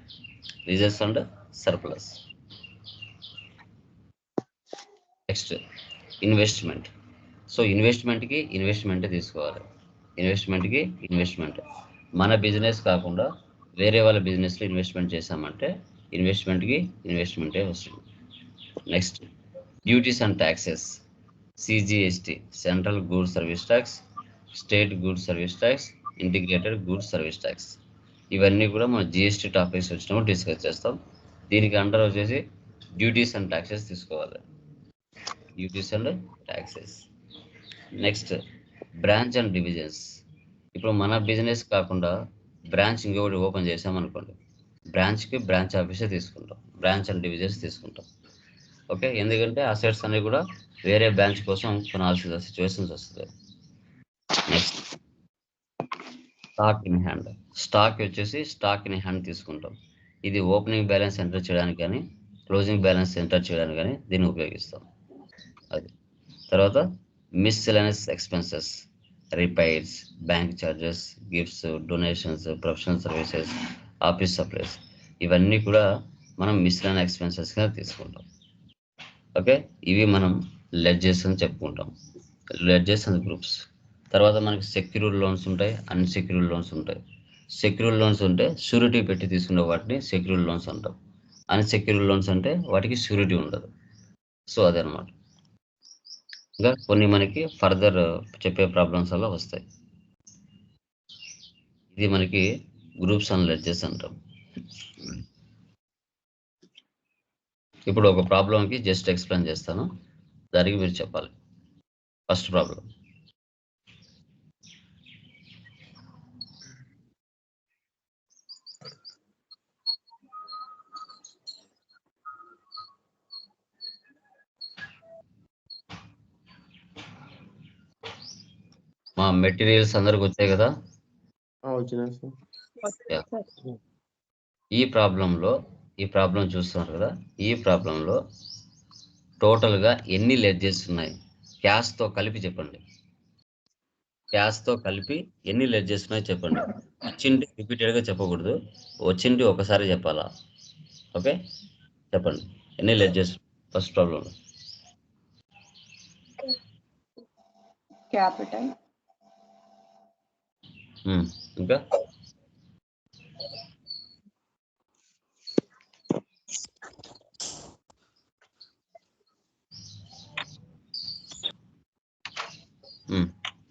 reserves and surplus. Next investment. So ఇన్వెస్ట్మెంట్కి ఇన్వెస్ట్మెంటే తీసుకోవాలి, ఇన్వెస్ట్మెంట్కి ఇన్వెస్ట్మెంట్. మన బిజినెస్ కాకుండా వేరే వాళ్ళ బిజినెస్లో ఇన్వెస్ట్మెంట్ చేసామంటే ఇన్వెస్ట్మెంట్కి ఇన్వెస్ట్మెంటే వస్తుంది. Next duties and taxes, CGST, central goods service tax, state goods service tax, integrated goods service tax. ఇవన్నీ కూడా మన జిఎస్టీ టాపిక్స్ వచ్చినప్పుడు డిస్కస్ చేస్తాం. దీనికి అండర్ వచ్చేసి డ్యూటీస్ అండ్ ట్యాక్సెస్ తీసుకోవాలి, duties and taxes. Next branch and divisions. ఇప్పుడు మన బిజినెస్ కాకుండా బ్రాంచ్ ఇంకొకటి ఓపెన్ చేసామనుకోండి, బ్రాంచ్కి బ్రాంచ్ ఆఫీసే తీసుకుంటాం, బ్రాంచ్ అండ్ డివిజన్స్ తీసుకుంటాం. ఓకే, ఎందుకంటే అసెట్స్ అనేవి కూడా వేరే బ్రాంచ్ కోసం కొనాల్సిన సిచ్యువేషన్స్ వస్తుంది. Next stock in hand. Stock వచ్చేసి స్టాక్ ఇన్ హ్యాండ్ తీసుకుంటాం. ఇది ఓపెనింగ్ బ్యాలెన్స్ ఎంటర్ చేయడానికి కానీ, క్లోజింగ్ బ్యాలెన్స్ ఎంటర్ చేయడానికి కానీ దీన్ని ఉపయోగిస్తాం. అది తర్వాత miscellaneous expenses, repairs, bank charges, gifts, donations, professional services, office supplies. ఇవన్నీ కూడా మనం మిస్సెలెనస్ ఎక్స్పెన్సెస్గా తీసుకుంటాం. ఓకే, ఇవి మనం లెడ్జెస్ అని చెప్పుకుంటాం, లెడ్జెస్ అండ్ గ్రూప్స్. తర్వాత మనకి సెక్యూర్డ్ లోన్స్ ఉంటాయి, అన్సెక్యూర్డ్ లోన్స్ ఉంటాయి. సెక్యూర్డ్ లోన్స్ ఉంటే షూరిటీ పెట్టి తీసుకునే వాటిని సెక్యూర్డ్ లోన్స్ అంటాం. అన్సెక్యూర్డ్ లోన్స్ అంటే వాటికి షూరిటీ ఉండదు. సో అదనమాట. ఇంకా కొన్ని మనకి ఫర్దర్ చెప్పే ప్రాబ్లమ్స్ అలా వస్తాయి. ఇది మనకి గ్రూప్స్ అండ్ లెడ్జెస్ అంటాం. ఇప్పుడు ఒక ప్రాబ్లంకి జస్ట్ ఎక్స్ప్లెయిన్ చేస్తాను, దానికి మీరు చెప్పాలి. ఫస్ట్ ప్రాబ్లం, మా మెటీరియల్స్ అందరికి వచ్చాయి కదా,
వచ్చినాయి సార్.
ఈ ప్రాబ్లం చూస్తున్నారు కదా, ఈ ప్రాబ్లంలో టోటల్గా ఎన్ని లెడ్జెస్ ఉన్నాయి క్యాష్తో కలిపి చెప్పండి. క్యాష్తో కలిపి ఎన్ని లెడ్జెస్ ఉన్నాయో చెప్పండి. వచ్చింటి రిపీటెడ్గా చెప్పకూడదు, వచ్చింటి ఒకసారి చెప్పాలా. ఓకే, చెప్పండి ఎన్ని లెడ్జెస్ ఫస్ట్ ప్రాబ్లంలో.
క్యాపిటల్,
ఇంకా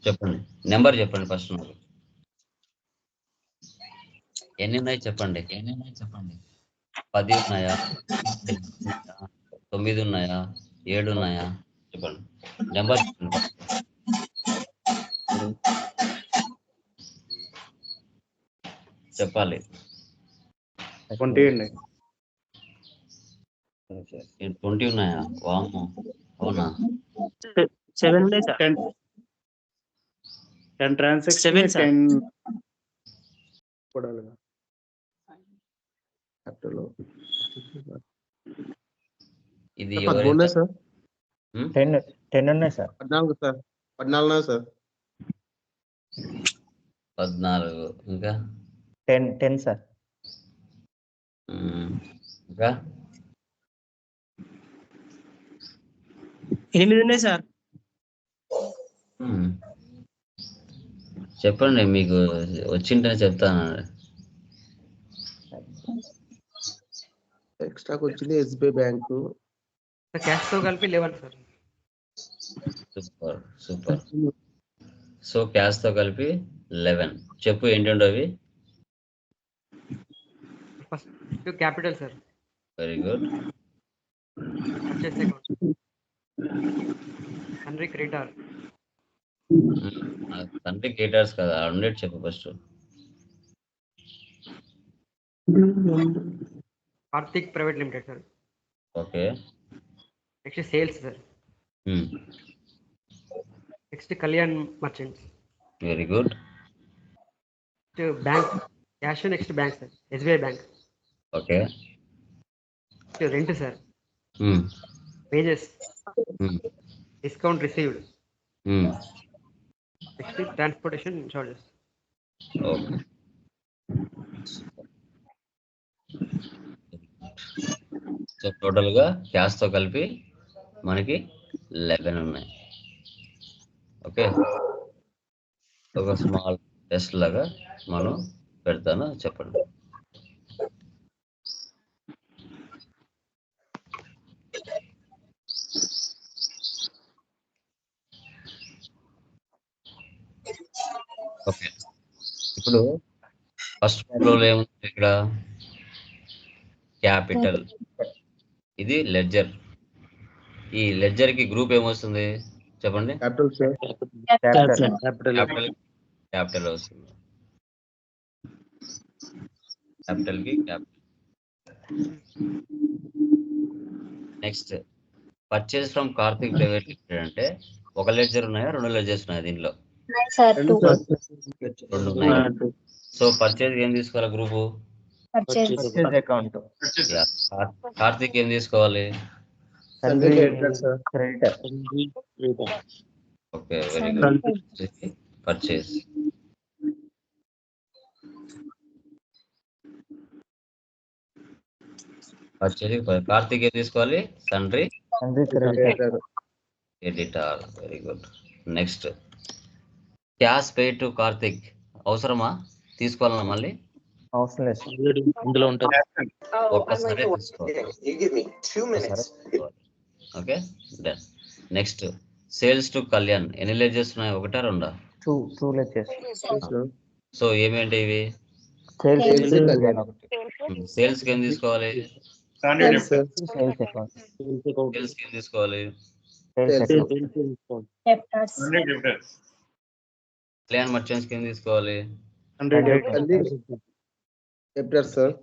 చెప్పండి, నెంబర్ చెప్పండి ఫస్ట్. ఎన్ని ఉన్నాయి చెప్పండి. 10 ఉన్నాయా, 9 ఉన్నాయా, 7 ఉన్నాయా చెప్పండి. నెంబర్ చెప్పండి. చెప్పాలి.
20 అండి.
20 ఉన్నాయా? వామ్మో, అవునా?
7 ఉన్నాయి సార్.
10 transaction
7 sir.
10
కొడాలిగా. క్యాపిటల్
ఇది
13 ఉన్నాయి సార్.
10 ఉన్నాయి సార్.
14 సార్. 14 ఉన్నాయి సార్.
14. ఇంకా
10 సార్.
ఇంకా
8 ఉన్నాయి సార్.
చెప్పండి, మీకు వచ్చింటే చెప్తాను.
ఎక్స్ట్రాకి వచ్చింది ఎస్బీఐ బ్యాంకు.
క్యాష్ తో కలిపి 11 సార్.
సూపర్. సో క్యాష్ తో కలిపి 11. చెప్పు ఏంటంటే అవి.
First capital sir.
Very good.
Purchase account, sundry creditor,
తండ్రి కేటర్స్ కదా, 100 చెప్పు first.
Karthik private limited sir.
Okay.
Next sales sir. Next Kalyan merchants.
Very good.
Next bank cash, next bank sir, SBI bank.
Okay.
Next rent sir, wages, discount received, next transportation charges.
Okay. So టోటల్గా క్యాష్తో కలిపి మనకి 11 ఉన్నాయి. Okay, ఒక small test లాగా మనం పెడతాను, చెప్పండి. ఓకే, ఇప్పుడు ఫస్ట్ ప్రాబ్లంలో ఏముంది ఇక్కడ? క్యాపిటల్. ఇది లెడ్జర్. ఈ లెడ్జర్ కి గ్రూప్ ఏమొస్తుంది చెప్పండి.
Capital sir.
క్యాపిటల్ వస్తుంది. క్యాపిటల్ కి capital. Next purchase from Karthik private limited అంటే ఒక లెడ్జర్ ఉన్నాయా, 2 లెడ్జర్స్ ఉన్నాయా దీనిలో?
సార్ 2.
2 ఉన్నాయి. సో పర్చేస్ ఏం తీసుకోవాలి గ్రూపు?
Purchase
account.
కార్తిక్ ఏం తీసుకోవాలి?
Creditor.
Okay, very good. Purchase. Karthik ఏం తీసుకోవాలి? Sundry editor. Very good. Next cash pay to Karthik అవసరమా, తీసుకోవాలన్నా? మళ్ళీ
అవసరం లేదు.
ఇందులో ఉంటుంది.
ఒక్కసారి తీసుకోవాలి. Okay, done. Next sales to Kalyan ఎన్ని లెడ్జెస్ ఉన్నాయి? 1 2?
2 లెడ్జెస్.
సో ఏమేంటి ఇవి? సేల్స్ కి ఏం తీసుకోవాలి?
Sales account.
సేల్స్ కి ఏం తీసుకోవాలి? కళ్యాణ్ మర్చెంట్స్ కి ఏం తీసుకోవాలి?
Capital sir.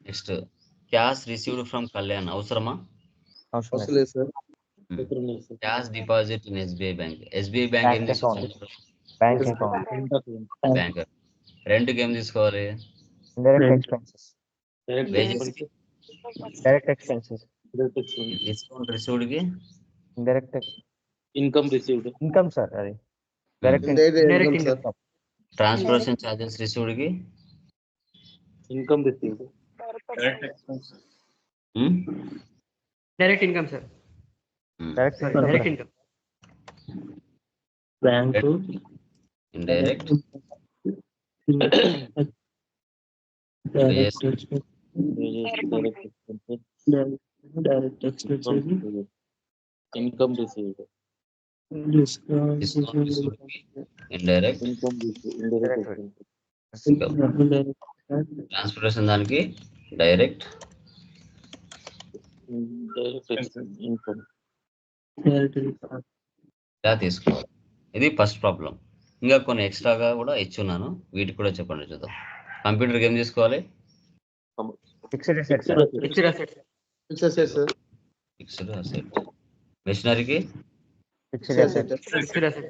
Next cash received from Kalyan అవసరమా?
అవసరం లేదు sir.
Cash deposit in SBI bank. SBI bank ఏం
Bank
తీసుకోవాలి?
Bank account.
బ్యాంక్. రెంట్కి ఏం తీసుకోవాలి?
Indirect expenses.
వేజెస్ కి,
Direct expenses.
డిస్కౌంట్ రిసీవ్డ్ కి,
Indirect
income received.
income, sir. Direct
Indirect
indirect
income, sir.
income.
Transportation charges received కి,
income received.
Direct income, sir.
Direct
Sorry,
income.
direct income.
Bank
indirect,
direct expenses. Income received.
Discount received కి, indirect,
income
transportation దానికి direct,
income.
ఇలా తీసుకోవాలి. ఇది first problem. ఇంకా కొన్ని ఎక్స్ట్రాగా కూడా ఇచ్చున్నాను, వీటికి కూడా చెప్పండి చూద్దాం. కంప్యూటర్కి ఏం తీసుకోవాలి?
Fixed assets, sir.
Fixed assets.
Sir.
Fixed asset. మెషినరీకి
Fixed assets.
Fixed assets.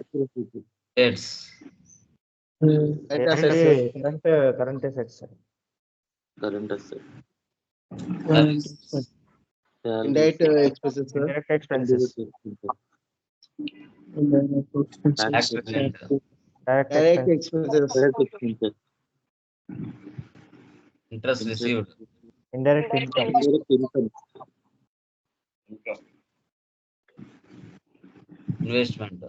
Dates,
Current assets, sir.
Current asset.
Service,
indirect expenses, sir.
Direct expenses.
Tax return,
Direct
direct
expenses.
Expenses.
Interest received,
Indirect income.
Investment,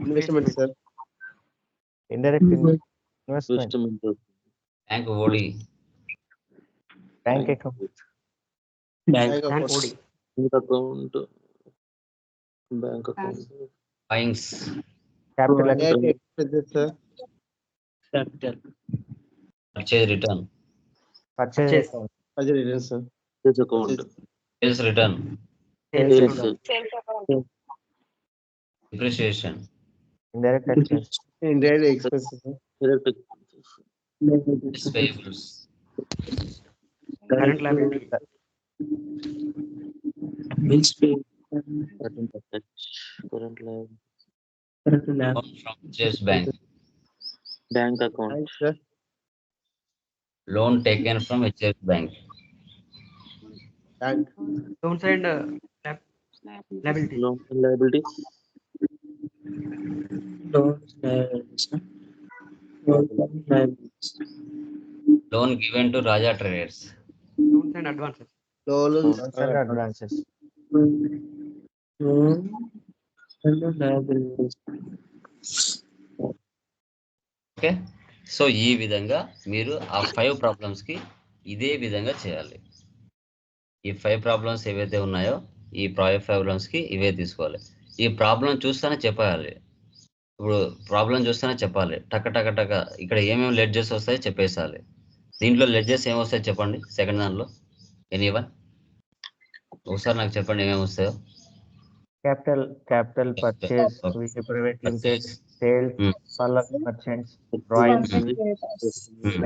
investment, sir.
Indirect investment.
Bank OD,
Bank account.
Bank
Bank OD.
Account. Bank account.
Fines,
Capital
direct
expenses.
Expenses, sir.
Purchase return,
Purchase
Purchase.
account.
అదే return, sir. Account.
Sales return,
Sales
Sales
account.
Depreciation,
Indirect expenses.
Indirect expenses, direct expenses.
Payables,
Current liability.
Bills pay. Current asset. Current liability.
Loan from HDFC bank,
bank account, sir.
Loan taken from HDFC bank,
bank.
Loans and liability.
Loan liability.
Loan given to Raja traders,
Loans and advances.
Loans
Loans and advances.
Okay. So ఈ విధంగా మీరు ఆ 5 ప్రాబ్లమ్స్కి ఇదే విధంగా చేయాలి. ఈ 5 problems ఏవైతే ఉన్నాయో ఈ 5 ప్రాబ్లమ్స్కి ఇవే తీసుకోవాలి. ఈ ప్రాబ్లం చూస్తేనే చెప్పాలి. ఇప్పుడు ప్రాబ్లం చూస్తేనే చెప్పాలి. టక టక టక ఇక్కడ ఏమేమి లెడ్జెస్ వస్తాయో చెప్పేసాలి. దీంట్లో లెడ్జెస్ ఏమొస్తాయో చెప్పండి. సెకండ్ దానిలో ఎనీవన్ ఒకసారి నాకు చెప్పండి ఏమేమి వస్తాయో.
Capital purchase,
Okay.
VC Private Limited,
Purchase.
sales, Pallava merchants, royalty,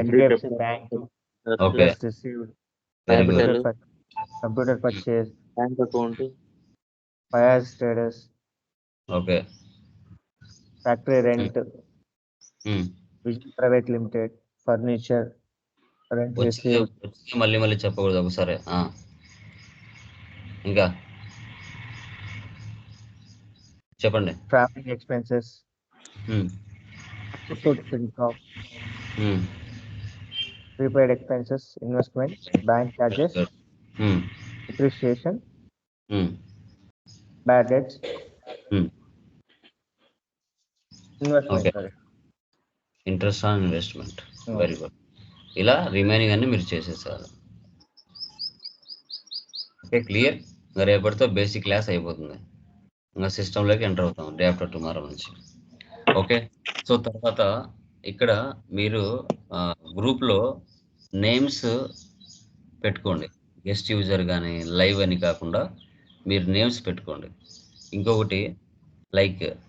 HDFC Bank,
okay,
interest received,
very good.
computer purchase,
bank account.
Fayaz Traders,
okay,
factory rent, VC Private Limited, furniture, rent received,
వచ్చి మళ్ళీ చెప్పకూడదు ఒకసారి. ఇంకా చెప్పండి.
traveling expenses, food income, prepaid expenses, investment, bank charges, depreciation, bad debts, investment.
Okay. Interest on investment, very good. ఇలా remaining అన్ని మీరు చేసేసారు. Okay, clear. ఇంకా రేపటితో బేసిక్ క్లాస్ అయిపోతుంది. ఇంకా సిస్టంలోకి ఎంటర్ అవుతాం డే ఆఫ్టర్ టుమారో నుంచి. ఓకే, సో తర్వాత ఇక్కడ మీరు గ్రూప్లో నేమ్స్ పెట్టుకోండి. గెస్ట్ యూజర్ కానీ లైవ్ అని కాకుండా మీరు నేమ్స్ పెట్టుకోండి. ఇంకొకటి లైక్